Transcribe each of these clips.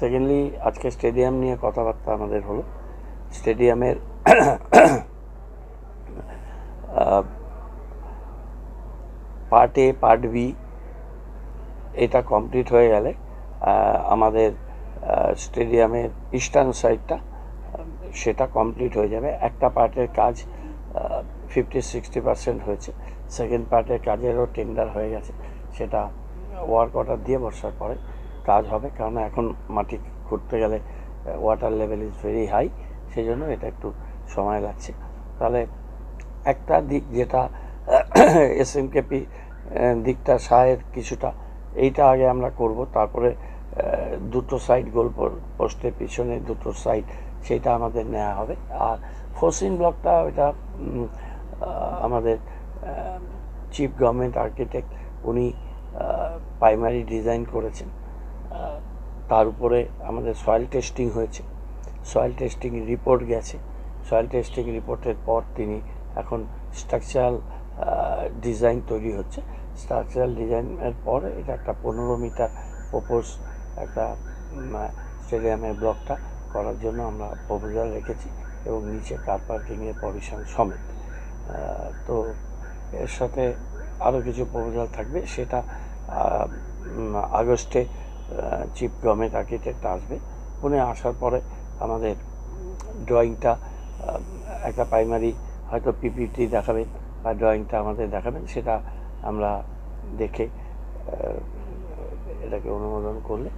Secondly আজকে stadium নিয়ে কথাবার্তা আমাদের হলো। স্টেডিয়ামের পার্ট এ পার্ট বি এটা কমপ্লিট হয়ে গেলে আমাদের স্টেডিয়ামের ইস্টার্ন সাইডটা সেটা কমপ্লিট হয়ে যাবে। একটা পার্টের কাজ 50-60% হয়েছে, সেকেন্ড পার্টের কাজেরও টেন্ডার হয়ে গেছে, সেটা ওয়ার্ক অর্ডার দিয়ে বর্ষার পরে কাজ হবে। কারণ এখন মাটি খুঁড়তে গেলে water level is very high, সেই জন্য এটা একটু সময় লাগছে। তাহলে একটা দিক যেটা এসএমকেপি দিকটা সায়ের কিছুটা এইটা আগে আমরা করব, তারপরে দুটো সাইড গোল পোস্টের পিছনে দুটো সাইড সেটা আমাদের নেওয়া হবে। আর ফোর্সিং ব্লকটা ওইটা আমাদের চিফ গভর্নমেন্ট আর্কিটেক্ট উনি প্রাইমারি ডিজাইন করেছেন, তার উপরে আমাদের সয়েল টেস্টিং হয়েছে, সয়েল টেস্টিং রিপোর্ট গেছে, সয়েল টেস্টিং রিপোর্টের পর তিনি এখন স্ট্রাকচারাল ডিজাইন তৈরি হচ্ছে। স্ট্রাকচারাল ডিজাইনের পর এটা একটা 15 মিটার প্রপোজ একটা স্টেডিয়ামের ব্লকটা করার জন্য আমরা প্রপোজাল রেখেছি এবং নিচে কার পার্কিংয়ের প্রভিশন সমেত। তো এর সাথে আরও কিছু প্রপোজাল থাকবে, সেটা আগস্টে চিফ গভর্নমেন্ট আর্কিটেক্ট আসবে। উনি আসার পরে আমাদের ড্রয়িংটা একটা প্রাইমারি হয়তো পিপিটি দেখাবেন বা ড্রয়িংটা আমাদের দেখাবেন, সেটা আমরা দেখে এটাকে অনুমোদন করলে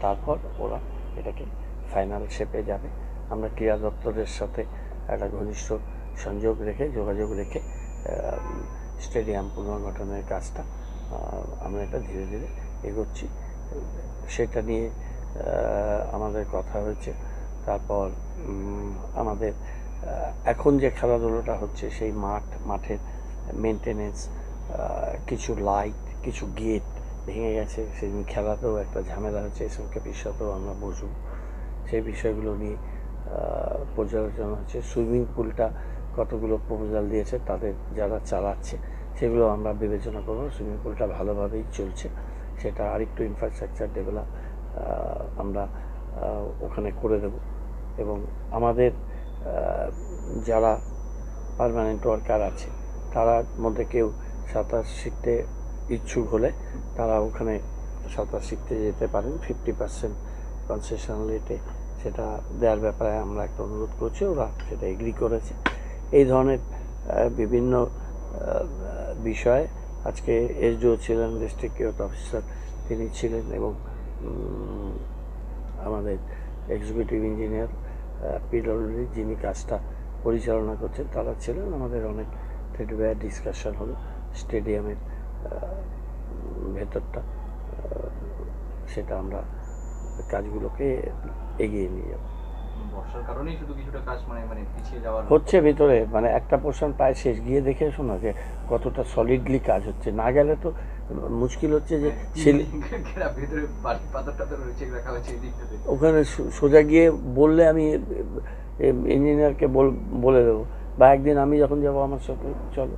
তারপর ওরা এটাকে ফাইনাল শেপে যাবে। আমরা ক্রীড়া দপ্তরের সাথে একটা ঘনিষ্ঠ সংযোগ রেখে যোগাযোগ রেখে স্টেডিয়াম পুনর্গঠনের কাজটা আমরা এটা ধীরে ধীরে এগোচ্ছি, সেটা নিয়ে আমাদের কথা হয়েছে। তারপর আমাদের এখন যে খেলাধুলোটা হচ্ছে সেই মাঠের মেনটেনেন্স, কিছু লাইট, কিছু গেট ভেঙে গেছে, সেদিন খেলাতেও একটা ঝামেলা হচ্ছে, এসএমকেপির সাথেও আমরা বসব, সেই বিষয়গুলো নিয়ে পর্যালোচনা হচ্ছে। সুইমিং পুলটা কতগুলো প্রপোজাল দিয়েছে, তাদের যারা চালাচ্ছে সেগুলো আমরা বিবেচনা করব। সুইমিং পুলটা ভালোভাবেই চলছে, সেটা আরেকটু ইনফ্রাস্ট্রাকচার ডেভেলপ আমরা ওখানে করে দেব। এবং আমাদের যারা পার্মানেন্ট ওয়ার্কার আছে তার মধ্যে কেউ সাঁতার শিখতে ইচ্ছুক হলে তারা ওখানে সাঁতার শিখতে যেতে পারেন 50% কনসেশন রেটে, সেটা দেওয়ার ব্যাপারে আমরা একটা অনুরোধ করছি, ওরা সেটা এগ্রি করেছে। এই ধরনের বিভিন্ন বিষয়ে আজকে এসডিও ছিলেন, ডিস্ট্রিক্ট ইউথ অফিসার তিনি ছিলেন, এবং আমাদের এক্সিকিউটিভ ইঞ্জিনিয়ার পিডব্লিউডি যিনি কাজটা পরিচালনা করছেন তারা ছিলেন। আমাদের অনেক ফিডব্যাক ডিসকাশন হলো স্টেডিয়ামের ভেতরটা, সেটা আমরা কাজগুলোকে এগিয়ে নিয়ে যাব। বর্ষার কারণেই শুধু কিছুটা কাজ মানে পিছিয়ে যাওয়ার হচ্ছে ভিতরে, মানে একটা পোর্শন প্রায় শেষ, গিয়ে দেখে এসো না যে কতটা সলিডলি কাজ হচ্ছে, না গেলে তো মুশকিল হচ্ছে যে ওখানে সোজা গিয়ে বললে আমি ইঞ্জিনিয়ারকে বলে দেবো, বা একদিন আমি যখন যাবো আমার সাথে চলো।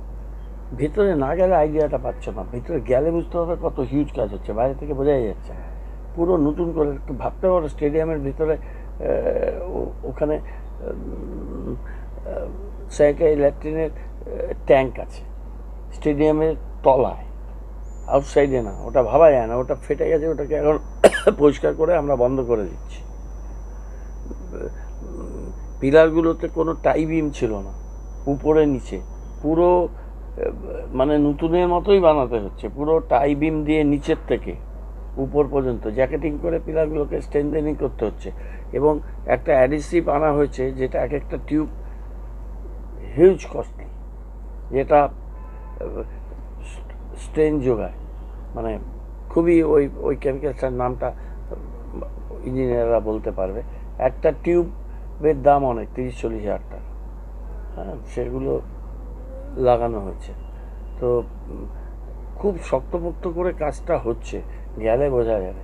ভিতরে না গেলে আইডিয়াটা পাচ্ছ না, ভিতরে গেলে বুঝতে হবে কত হিউজ কাজ হচ্ছে, বাইরে থেকে বোঝাই যাচ্ছে। পুরো নতুন করে একটু ভাবতে পারো, স্টেডিয়ামের ভিতরে ওখানে স্যানিটারি ল্যাট্রিনের ট্যাঙ্ক আছে স্টেডিয়ামের তলায়, আউটসাইডে না, ওটা ভাবা যায় না, ওটা ফেটে গেছে, ওটাকে এখন পরিষ্কার করে আমরা বন্ধ করে দিচ্ছি। পিলারগুলোতে কোনো টাই বিম ছিল না, উপরে নিচে পুরো মানে নতুনের মতোই বানাতে হচ্ছে, পুরো টাই বিম দিয়ে নিচের থেকে উপর পর্যন্ত জ্যাকেটিং করে পিলারগুলোকে স্ট্রেনথেনিং করতে হচ্ছে। এবং একটা অ্যাডিসিভ আনা হয়েছে যেটা এক একটা টিউব হিউজ কস্টলি, যেটা স্ট্রেন যোগায়, মানে খুবই ওই কেমিক্যালটার নামটা ইঞ্জিনিয়াররা বলতে পারবে। একটা টিউবের দাম অনেক 30-40 হাজার টাকা, হ্যাঁ, সেগুলো লাগানো হয়েছে। তো খুব শক্তপোক্ত করে কাজটা হচ্ছে, গেলে বোঝা যাবে।